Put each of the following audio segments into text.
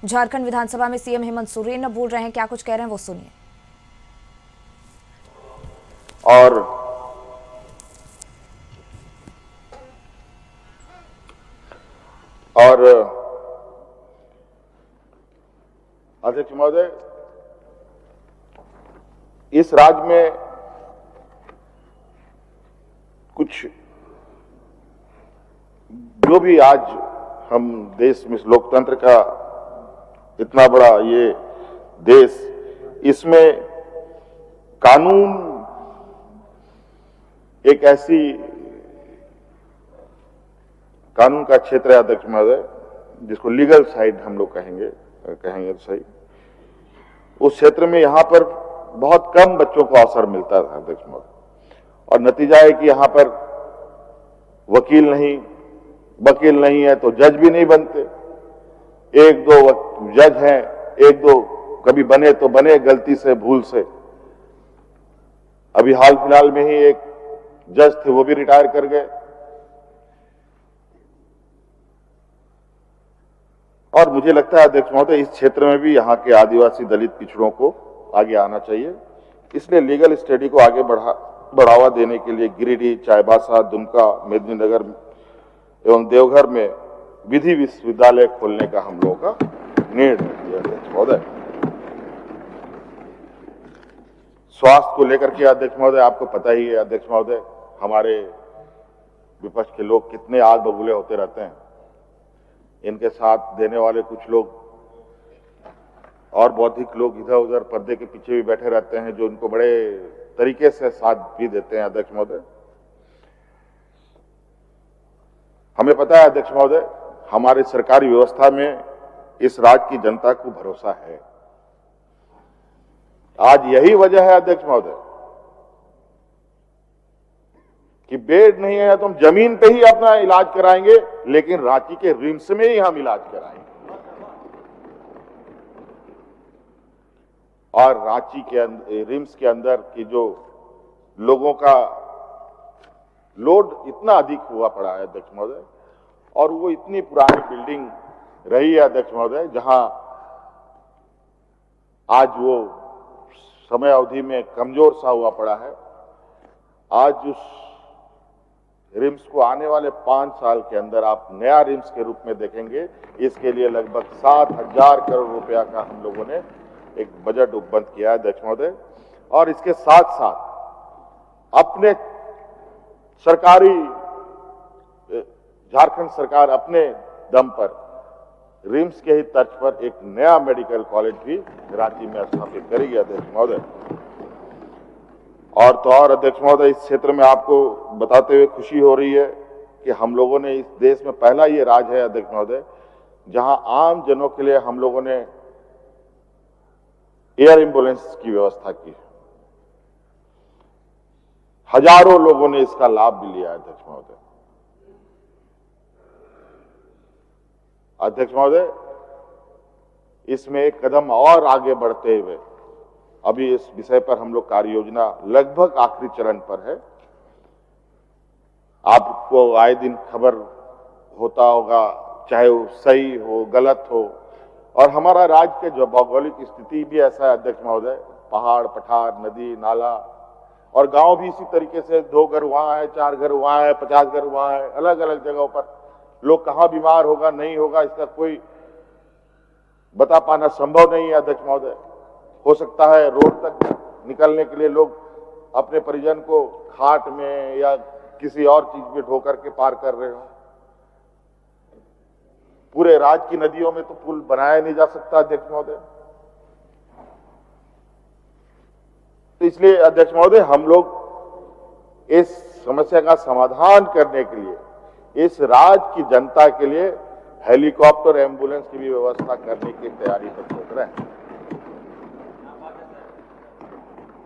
झारखंड विधानसभा में सीएम हेमंत सोरेन बोल रहे हैं, क्या कुछ कह रहे हैं वो सुनिए। और अध्यक्ष महोदय, इस राज्य में कुछ जो भी आज हम देश में लोकतंत्र का इतना बड़ा ये देश, इसमें कानून एक ऐसी कानून का क्षेत्र है अध्यक्ष महोदय, जिसको लीगल साइड हम लोग कहेंगे तो सही। उस क्षेत्र में यहां पर बहुत कम बच्चों को अवसर मिलता था अध्यक्ष महोदय, और नतीजा है कि यहां पर वकील नहीं है तो जज भी नहीं बनते। एक दो जज हैं, एक दो कभी बने तो बने गलती से, भूल से। अभी हाल फिलहाल में ही एक जज थे, वो भी रिटायर कर गए। और मुझे लगता है अध्यक्ष महोदय, इस क्षेत्र में भी यहाँ के आदिवासी दलित पिछड़ों को आगे आना चाहिए। इसलिए लीगल स्टडी को आगे बढ़ावा देने के लिए गिरिडीह, चाईबासा, दुमका, मेदिनीनगर एवं देवघर में विधि विश्वविद्यालय खोलने का हम लोगों का निर्णय लिया अध्यक्ष महोदय। स्वास्थ्य को लेकर के अध्यक्ष महोदय, आपको पता ही है अध्यक्ष महोदय, हमारे विपक्ष के लोग कितने आग बबूले होते रहते हैं। इनके साथ देने वाले कुछ लोग और बौद्धिक लोग इधर उधर पर्दे के पीछे भी बैठे रहते हैं, जो इनको बड़े तरीके से साथ भी देते हैं अध्यक्ष महोदय। हमें पता है अध्यक्ष महोदय, हमारे सरकारी व्यवस्था में इस राज्य की जनता को भरोसा है। आज यही वजह है अध्यक्ष महोदय कि बेड नहीं है तो हम जमीन पे ही अपना इलाज कराएंगे, लेकिन रांची के रिम्स में ही हम इलाज कराएंगे। और रांची के रिम्स के अंदर की जो लोगों का लोड इतना अधिक हुआ पड़ा है अध्यक्ष महोदय, और वो इतनी पुरानी बिल्डिंग रही है अध्यक्ष महोदय, जहां आज वो समय अवधि में कमजोर सा हुआ पड़ा है। आज उस रिम्स को आने वाले 5 साल के अंदर आप नया रिम्स के रूप में देखेंगे। इसके लिए लगभग 7,000 करोड़ रुपया का हम लोगों ने एक बजट उपबंध किया है अध्यक्ष महोदय। और इसके साथ साथ अपने सरकारी झारखंड सरकार अपने दम पर रिम्स के ही तर्ज पर एक नया मेडिकल कॉलेज भी रांची में स्थापित करेगी अध्यक्ष महोदय। और तो और अध्यक्ष महोदय, इस क्षेत्र में आपको बताते हुए खुशी हो रही है कि हम लोगों ने इस देश में पहला ये राज्य है अध्यक्ष महोदय, जहां आम जनों के लिए हम लोगों ने एयर एम्बुलेंस की व्यवस्था की। हजारों लोगों ने इसका लाभ भी लिया है अध्यक्ष महोदय। अध्यक्ष महोदय, इसमें एक कदम और आगे बढ़ते हुए अभी इस विषय पर हम लोग कार्य योजना लगभग आखिरी चरण पर है। आपको आए दिन खबर होता होगा, चाहे वो सही हो गलत हो। और हमारा राज्य के जो भौगोलिक स्थिति भी ऐसा है अध्यक्ष महोदय, पहाड़, पठार, नदी, नाला और गांव भी इसी तरीके से, 2 घर वहां है, 4 घर वहां है, 50 घर वहां है, अलग अलग जगहों पर। लोग कहां बीमार होगा नहीं होगा इसका कोई बता पाना संभव नहीं है अध्यक्ष महोदय। हो सकता है रोड तक निकलने के लिए लोग अपने परिजन को खाट में या किसी और चीज में ढो करके पार कर रहे हो। पूरे राज्य की नदियों में तो पुल बनाया नहीं जा सकता अध्यक्ष महोदय। तो इसलिए अध्यक्ष महोदय, हम लोग इस समस्या का समाधान करने के लिए इस राज्य की जनता के लिए हेलीकॉप्टर एम्बुलेंस की भी व्यवस्था करने की तैयारी पर सोच रहे हैं।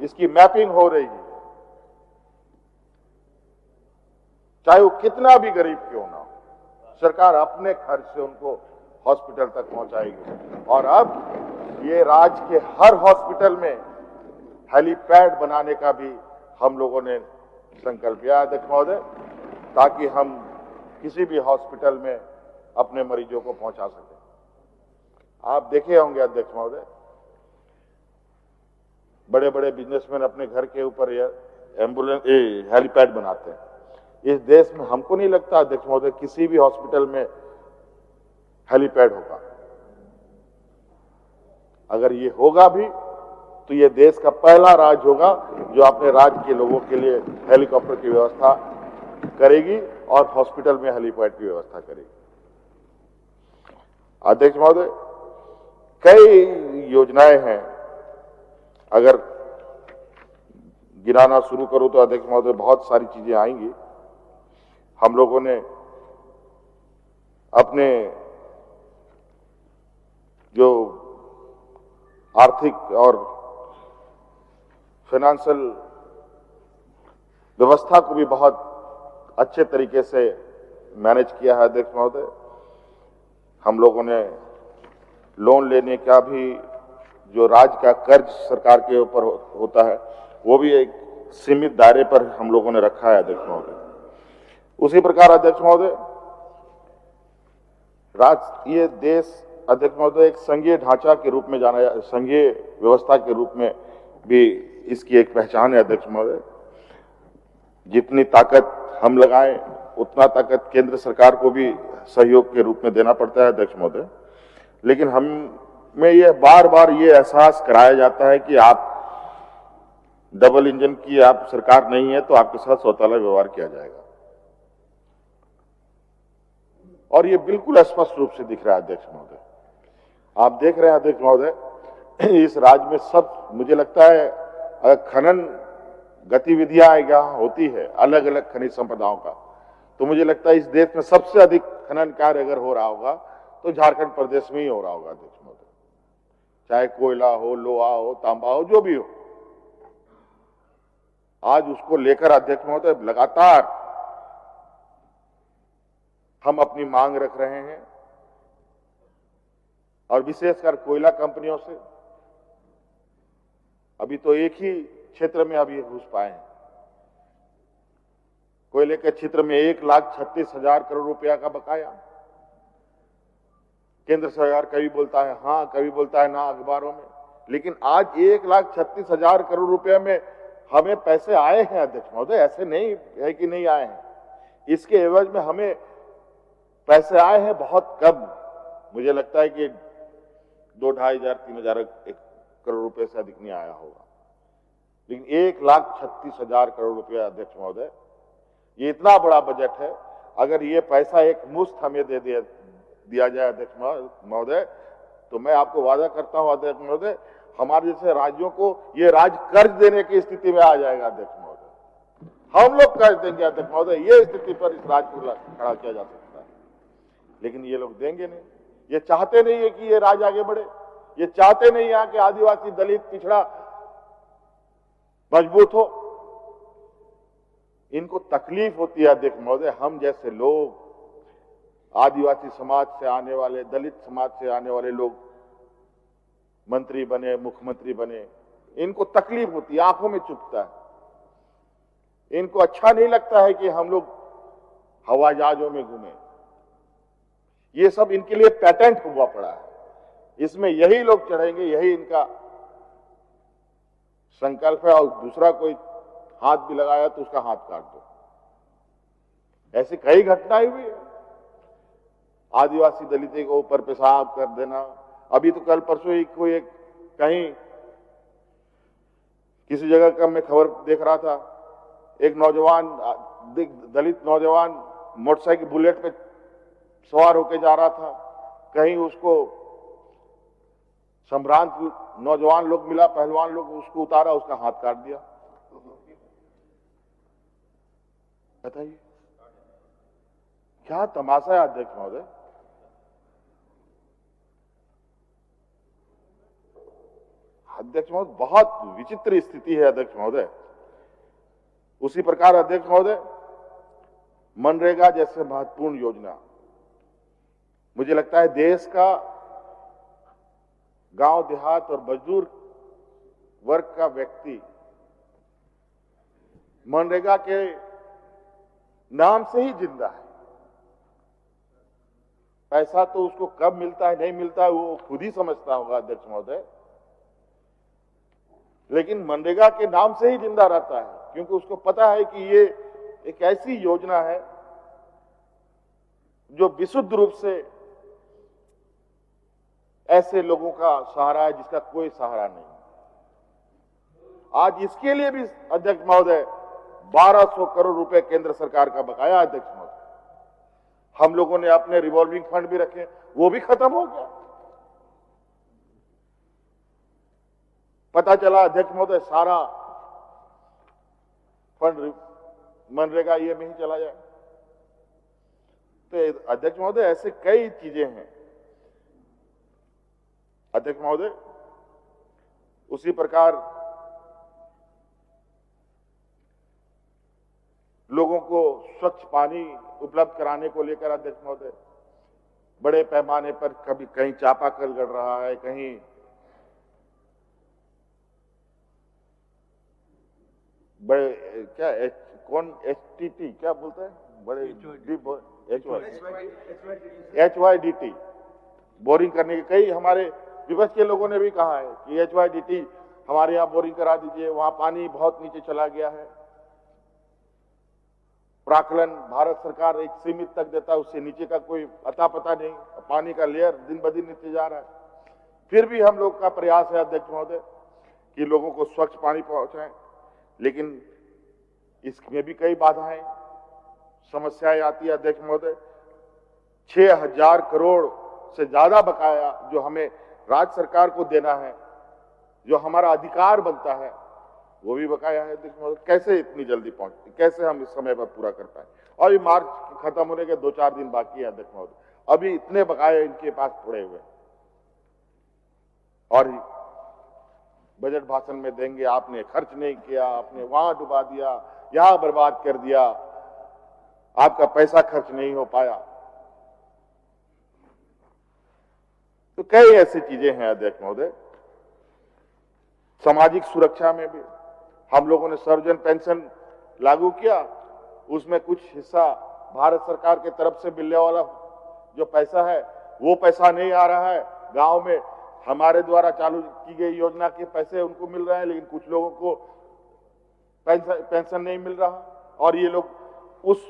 इसकी मैपिंग हो रही है, चाहे वो कितना भी गरीब क्यों ना हो, सरकार अपने खर्च से उनको हॉस्पिटल तक पहुंचाएगी। और अब ये राज्य के हर हॉस्पिटल में हेलीपैड बनाने का भी हम लोगों ने संकल्प लिया अध्यक्ष महोदय, ताकि हम किसी भी हॉस्पिटल में अपने मरीजों को पहुंचा सकें। आप देखे होंगे अध्यक्ष महोदय, बड़े बड़े बिजनेसमैन अपने घर के ऊपर एम्बुलेंस हेलीपैड बनाते हैं। इस देश में हमको नहीं लगता अध्यक्ष महोदय किसी भी हॉस्पिटल में हेलीपैड होगा। अगर ये होगा भी तो ये देश का पहला राज्य होगा जो अपने राज्य के लोगों के लिए हेलीकॉप्टर की व्यवस्था करेगी और हॉस्पिटल में हेलीपैड की व्यवस्था करेगी। अध्यक्ष महोदय, कई योजनाएं हैं, अगर गिनाना शुरू करूं तो अध्यक्ष महोदय बहुत सारी चीजें आएंगी। हम लोगों ने अपने जो आर्थिक और फाइनेंशियल व्यवस्था को भी बहुत अच्छे तरीके से मैनेज किया है अध्यक्ष महोदय। हम लोगों ने लोन लेने का भी जो राज्य का कर्ज सरकार के ऊपर होता है वो भी एक सीमित दायरे पर हम लोगों ने रखा है अध्यक्ष महोदय। उसी प्रकार अध्यक्ष महोदय ये देश अध्यक्ष महोदय एक संघीय ढांचा के रूप में जाना, संघीय व्यवस्था के रूप में भी इसकी एक पहचान है अध्यक्ष महोदय। जितनी ताकत हम लगाएं उतना ताकत केंद्र सरकार को भी सहयोग के रूप में देना पड़ता है अध्यक्ष महोदय। लेकिन हमें यह बार बार ये एहसास कराया जाता है कि आप डबल इंजन की आप सरकार नहीं है तो आपके साथ सौतेला व्यवहार किया जाएगा, और ये बिल्कुल स्पष्ट रूप से दिख रहा है अध्यक्ष महोदय। आप देख रहे हैं अध्यक्ष महोदय इस राज्य में सब, मुझे लगता है अगर खनन गतिविधियां यहाँ होती है अलग अलग खनिज संपदाओं का, तो मुझे लगता है इस देश में सबसे अधिक खनन कार्य अगर हो रहा होगा तो झारखंड प्रदेश में ही हो रहा होगा अध्यक्ष महोदय। चाहे कोयला हो, लोहा हो, तांबा हो, जो भी हो, आज उसको लेकर अध्यक्ष महोदय लगातार हम अपनी मांग रख रहे हैं, और विशेषकर कोयला कंपनियों से। अभी तो एक ही क्षेत्र में अभी घुस पाए हैं, कोयले के क्षेत्र में 1,36,000 करोड़ रुपया का बकाया। केंद्र सरकार कभी बोलता है हाँ, कभी बोलता है ना अखबारों में, लेकिन आज 1,36,000 करोड़ रुपया में हमें पैसे आए हैं अध्यक्ष महोदय, ऐसे नहीं है कि नहीं आए हैं। इसके एवज में हमें पैसे आए हैं बहुत कम, मुझे लगता है कि 2,500-3,000 करोड़ रुपए से अधिक नहीं आया होगा, लेकिन 1,36,000 करोड़ रुपया अध्यक्ष महोदय, ये इतना बड़ा बजट है। अगर ये पैसा एक मुश्त हमें दे दिया जाए अध्यक्ष महोदय, तो मैं आपको वादा करता हूं अध्यक्ष महोदय, हमारे जैसे राज्यों को ये राज्य कर्ज देने की स्थिति में आ जाएगा अध्यक्ष महोदय। हम लोग कर्ज देंगे अध्यक्ष महोदय, ये स्थिति पर इस राज्य को खड़ा किया जा सकता है, लेकिन ये लोग देंगे नहीं। ये चाहते नहीं है कि ये राज्य आगे बढ़े, ये चाहते नहीं है कि आदिवासी, दलित, पिछड़ा मजबूत हो। इनको तकलीफ होती है अध्यक्ष महोदय, हम जैसे लोग, आदिवासी समाज से आने वाले, दलित समाज से आने वाले लोग मंत्री बने, मुख्यमंत्री बने, इनको तकलीफ होती है, आंखों में चुभता है। इनको अच्छा नहीं लगता है कि हम लोग हवाई जहाजों में घूमें। ये सब इनके लिए पैटेंट हुआ पड़ा है, इसमें यही लोग चढ़ेंगे, यही इनका संकल्प है, और दूसरा कोई हाथ भी लगाया तो उसका हाथ काट दो। ऐसी कई घटनाएं हुई है, आदिवासी दलित के ऊपर पेशाब कर देना। अभी तो कल परसों ही कोई एक कहीं किसी जगह का मैं खबर देख रहा था, एक नौजवान, दलित नौजवान मोटरसाइकिल बुलेट पे सवार होकर जा रहा था, कहीं उसको संभ्रांत नौजवान लोग मिला, पहलवान लोग, उसको उतारा, उसका हाथ काट दिया। बताइए क्या तमाशा है अध्यक्ष महोदय। अध्यक्ष महोदय बहुत विचित्र स्थिति है अध्यक्ष महोदय। उसी प्रकार अध्यक्ष महोदय मनरेगा जैसे महत्वपूर्ण योजना, मुझे लगता है देश का गांव देहात और मजदूर वर्ग का व्यक्ति मनरेगा के नाम से ही जिंदा है। पैसा तो उसको कब मिलता है नहीं मिलता है वो खुद ही समझता होगा अध्यक्ष महोदय, लेकिन मनरेगा के नाम से ही जिंदा रहता है, क्योंकि उसको पता है कि ये एक ऐसी योजना है जो विशुद्ध रूप से ऐसे लोगों का सहारा है जिसका कोई सहारा नहीं। आज इसके लिए भी अध्यक्ष महोदय 1200 करोड़ रुपए केंद्र सरकार का बकाया। अध्यक्ष महोदय, हम लोगों ने अपने रिवॉल्विंग फंड भी रखे, वो भी खत्म हो गया। पता चला अध्यक्ष महोदय सारा फंड मनरेगा ये में ही चला जाए। तो अध्यक्ष महोदय ऐसे कई चीजें हैं। अध्यक्ष महोदय, उसी प्रकार लोगों को स्वच्छ पानी उपलब्ध कराने को लेकर अध्यक्ष महोदय बड़े पैमाने पर कभी कहीं चापाकल गड़ रहा है, कहीं बड़े क्या कौन HTT क्या बोलते हैं, बड़े HYDT बोरिंग करने के कई हमारे विपक्ष के लोगों ने भी कहा है कि HYDT हमारे यहाँ बोरिंग करा दीजिए, वहां पानी बहुत नीचे चला गया है। प्राकलन भारत सरकार एक सीमित तक देता है, उससे नीचे का कोई अता पता नहीं, पानी का लेयर दिन ब दिन नीचे जा रहा है। फिर भी हम लोग का प्रयास है अध्यक्ष महोदय कि लोगों को स्वच्छ पानी पहुंचाएं, लेकिन इसमें भी कई बाधाएं समस्याएं आती है। अध्यक्ष महोदय, 6000 करोड़ से ज्यादा बकाया जो हमें राज्य सरकार को देना है, जो हमारा अधिकार बनता है, वो भी बकाया है। अध्यक्ष महोदय, कैसे इतनी जल्दी पहुंचती, कैसे हम इस समय पर पूरा कर पाए? और ये मार्च खत्म होने के 2-4 दिन बाकी है अध्यक्ष महोदय, अभी इतने बकाये इनके पास पड़े हुए। और बजट भाषण में देंगे आपने खर्च नहीं किया, आपने वहां डुबा दिया, यहां बर्बाद कर दिया, आपका पैसा खर्च नहीं हो पाया। तो कई ऐसी चीजें हैं अध्यक्ष महोदय। सामाजिक सुरक्षा में भी हम लोगों ने सर्वजन पेंशन लागू किया, उसमें कुछ हिस्सा भारत सरकार की तरफ से मिलने वाला जो पैसा है वो पैसा नहीं आ रहा है। गांव में हमारे द्वारा चालू की गई योजना के पैसे उनको मिल रहे हैं, लेकिन कुछ लोगों को पेंशन नहीं मिल रहा। और ये लोग उस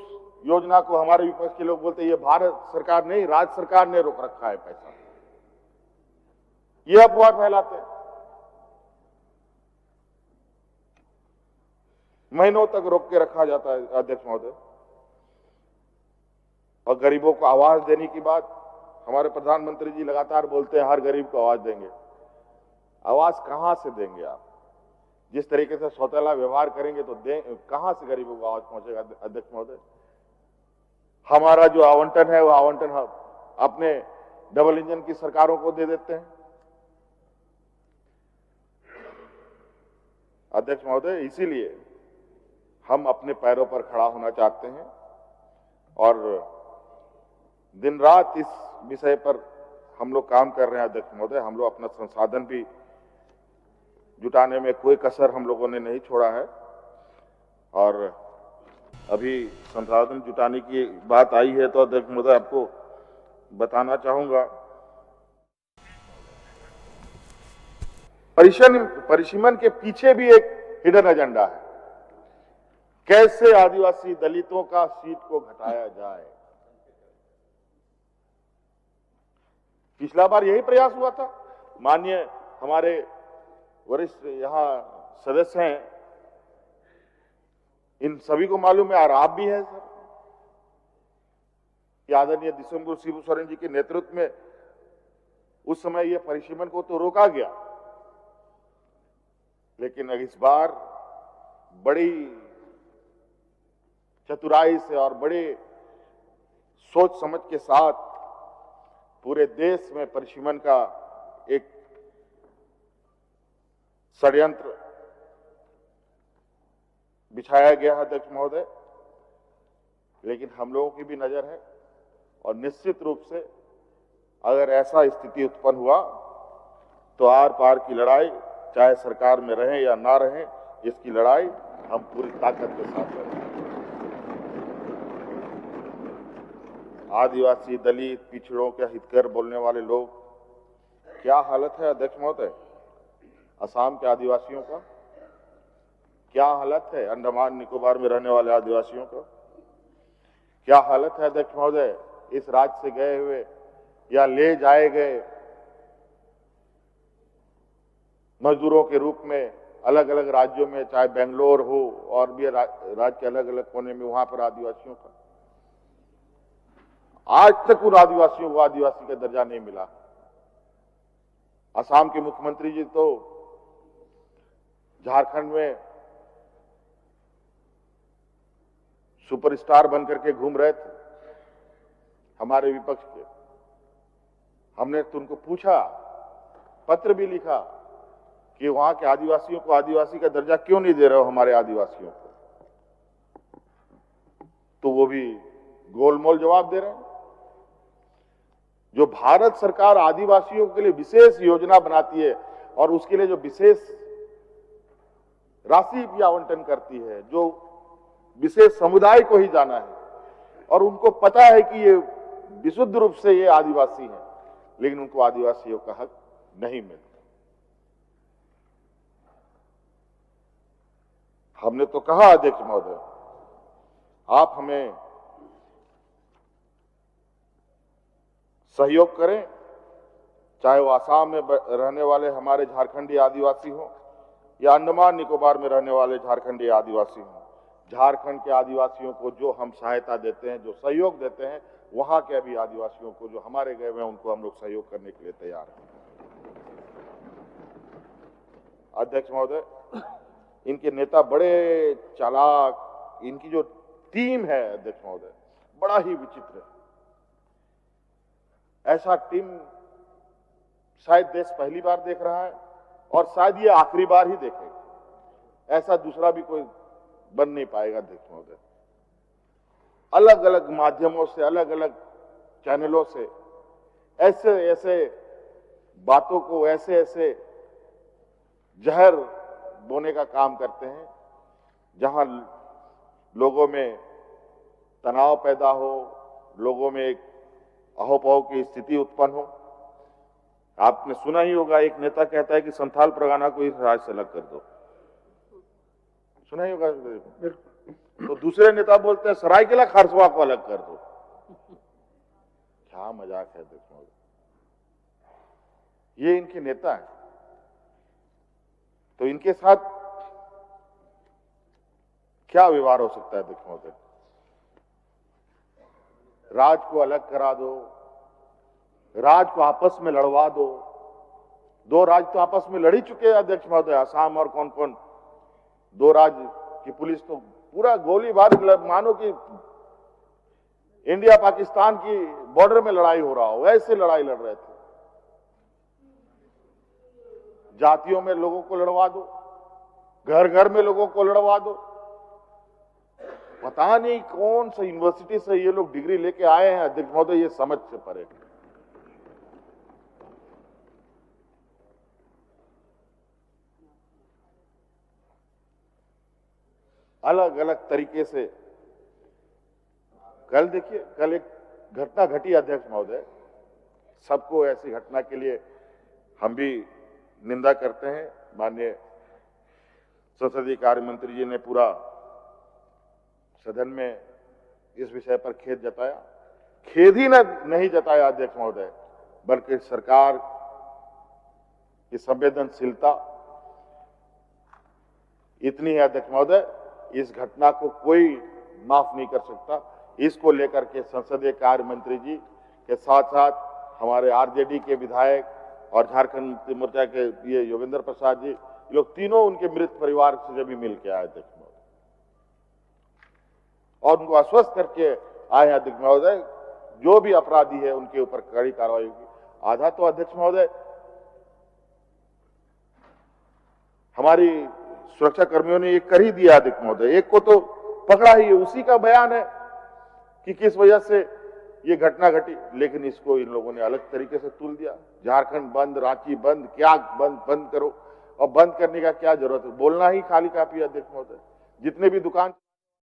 योजना को, हमारे विपक्ष के लोग बोलते हैं ये भारत सरकार नहीं, राज्य सरकार ने रोक रखा है पैसा, ये अफवाह फैलाते हैं। महीनों तक रोक के रखा जाता है अध्यक्ष महोदय। और गरीबों को आवाज देने की बात हमारे प्रधानमंत्री जी लगातार बोलते हैं, हर गरीब को आवाज देंगे। आवाज कहां से देंगे आप? जिस तरीके से सौतेला व्यवहार करेंगे तो कहां से गरीबों को आवाज पहुंचेगा? अध्यक्ष महोदय, हमारा जो आवंटन है वो आवंटन हम अपने डबल इंजन की सरकारों को दे देते हैं। अध्यक्ष महोदय, इसीलिए हम अपने पैरों पर खड़ा होना चाहते हैं और दिन रात इस विषय पर हम लोग काम कर रहे हैं। अध्यक्ष महोदय, हम लोग अपना संसाधन भी जुटाने में कोई कसर हम लोगों ने नहीं छोड़ा है। और अभी संसाधन जुटाने की बात आई है तो अध्यक्ष महोदय आपको बताना चाहूंगा, परिसीमन के पीछे भी एक हिडन एजेंडा है। कैसे आदिवासी दलितों का सीट को घटाया जाए। पिछला बार यही प्रयास हुआ था। माननीय हमारे वरिष्ठ यहां सदस्य हैं, इन सभी को मालूम है और आप भी हैं सर, कि आदरणीय दिसंबर शिबू सोरेन जी के नेतृत्व में उस समय यह परिसीमन को तो रोका गया, लेकिन इस बार बड़ी चतुराई से और बड़े सोच समझ के साथ पूरे देश में परिसीमन का एक षड्यंत्र बिछाया गया है अध्यक्ष महोदय। लेकिन हम लोगों की भी नजर है और निश्चित रूप से अगर ऐसा स्थिति उत्पन्न हुआ तो आर पार की लड़ाई, चाहे सरकार में रहें या ना रहें, इसकी लड़ाई हम पूरी ताकत के साथ लड़ेंगे। आदिवासी, दलित, पिछड़ों के हितकर बोलने वाले लोग, क्या हालत है अध्यक्ष महोदय असम के आदिवासियों का? क्या हालत है अंडमान निकोबार में रहने वाले आदिवासियों का? क्या हालत है अध्यक्ष महोदय इस राज्य से गए हुए या ले जाए गए मजदूरों के रूप में अलग अलग राज्यों में, चाहे बेंगलोर हो और भी राज्य के अलग अलग कोने में, वहां पर आदिवासियों का आज तक उन आदिवासियों को आदिवासी का दर्जा नहीं मिला। असम के मुख्यमंत्री जी तो झारखंड में सुपरस्टार बनकर के घूम रहे थे हमारे विपक्ष के। हमने तो उनको पूछा, पत्र भी लिखा कि वहां के आदिवासियों को आदिवासी का दर्जा क्यों नहीं दे रहे हो हमारे आदिवासियों को, तो वो भी गोलमोल जवाब दे रहे हैं। जो भारत सरकार आदिवासियों के लिए विशेष योजना बनाती है और उसके लिए जो विशेष राशि भी आवंटन करती है, जो विशेष समुदाय को ही जाना है और उनको पता है कि ये विशुद्ध रूप से ये आदिवासी हैं, लेकिन उनको आदिवासियों का हक नहीं मिलता। हमने तो कहा अध्यक्ष महोदय, आप हमें सहयोग करें, चाहे वो आसाम में रहने वाले हमारे झारखंडी आदिवासी हों या अंडमान निकोबार में रहने वाले झारखंडी आदिवासी हों। झारखंड के आदिवासियों को जो हम सहायता देते हैं, जो सहयोग देते हैं, वहां के अभी आदिवासियों को जो हमारे गए हुए हैं उनको हम लोग सहयोग करने के लिए तैयार हैं। अध्यक्ष महोदय, इनके नेता बड़े चालाक, इनकी जो टीम है अध्यक्ष महोदय बड़ा ही विचित्र है। ऐसा टीम शायद देश पहली बार देख रहा है और शायद ये आखिरी बार ही देखेगा। ऐसा दूसरा भी कोई बन नहीं पाएगा अध्यक्ष महोदय। अलग अलग माध्यमों से, अलग अलग चैनलों से ऐसे ऐसे बातों को, ऐसे ऐसे जहर बोने का काम करते हैं जहां लोगों में तनाव पैदा हो, लोगों में एक अहोपहो की स्थिति उत्पन्न हो। आपने सुना ही होगा, एक नेता कहता है कि संथाल परगना को इस राज्य से अलग कर दो, सुना ही होगा। तो दूसरे नेता बोलते हैं सरायकेला खारसवा को अलग कर दो। क्या मजाक है देखो, ये इनके नेता हैं। तो इनके साथ क्या व्यवहार हो सकता है देखो महोदय? राज को अलग करा दो, राज को आपस में लड़वा दो। दो राज तो आपस में लड़ ही चुके हैं अध्यक्ष महोदय, असम और कौन कौन। दो राज्य की पुलिस तो पूरा गोलीबार, मानो कि इंडिया पाकिस्तान की बॉर्डर में लड़ाई हो रहा हो, वैसे लड़ाई लड़ रहे थे। जातियों में लोगों को लड़वा दो, घर घर में लोगों को लड़वा दो। पता नहीं कौन सा यूनिवर्सिटी से ये लोग डिग्री लेके आए हैं अध्यक्ष महोदय, ये समझ से परे। अलग अलग तरीके से कल देखिए, कल एक घटना घटी अध्यक्ष महोदय। सबको ऐसी घटना के लिए हम भी निंदा करते हैं। माननीय संसदीय कार्य मंत्री जी ने पूरा सदन में इस विषय पर खेद जताया। खेद ही नहीं जताया अध्यक्ष महोदय, बल्कि सरकार की संवेदनशीलता इतनी है अध्यक्ष महोदय, इस घटना को कोई माफ नहीं कर सकता। इसको लेकर के संसदीय कार्य मंत्री जी के साथ साथ हमारे आरजेडी के विधायक और झारखंड मुक्ति मोर्चा के ये योगेंद्र प्रसाद जी, लोग तीनों उनके मृत परिवार से जब भी मिल के आए अध्यक्ष महोदय और उनको आश्वस्त करके आए अध्यक्ष महोदय, जो भी अपराधी है उनके ऊपर कड़ी कार्रवाई होगी। आधा तो अध्यक्ष महोदय हमारी सुरक्षा कर्मियों ने एक कर ही दिया अध्यक्ष महोदय, एक को तो पकड़ा ही है, उसी का बयान है कि किस वजह से ये घटना घटी। लेकिन इसको इन लोगों ने अलग तरीके से तुल दिया। झारखंड बंद, रांची बंद, क्या बंद करो, और बंद करने का क्या जरूरत है? बोलना ही खाली काफी है अध्यक्ष महोदय। जितने भी दुकान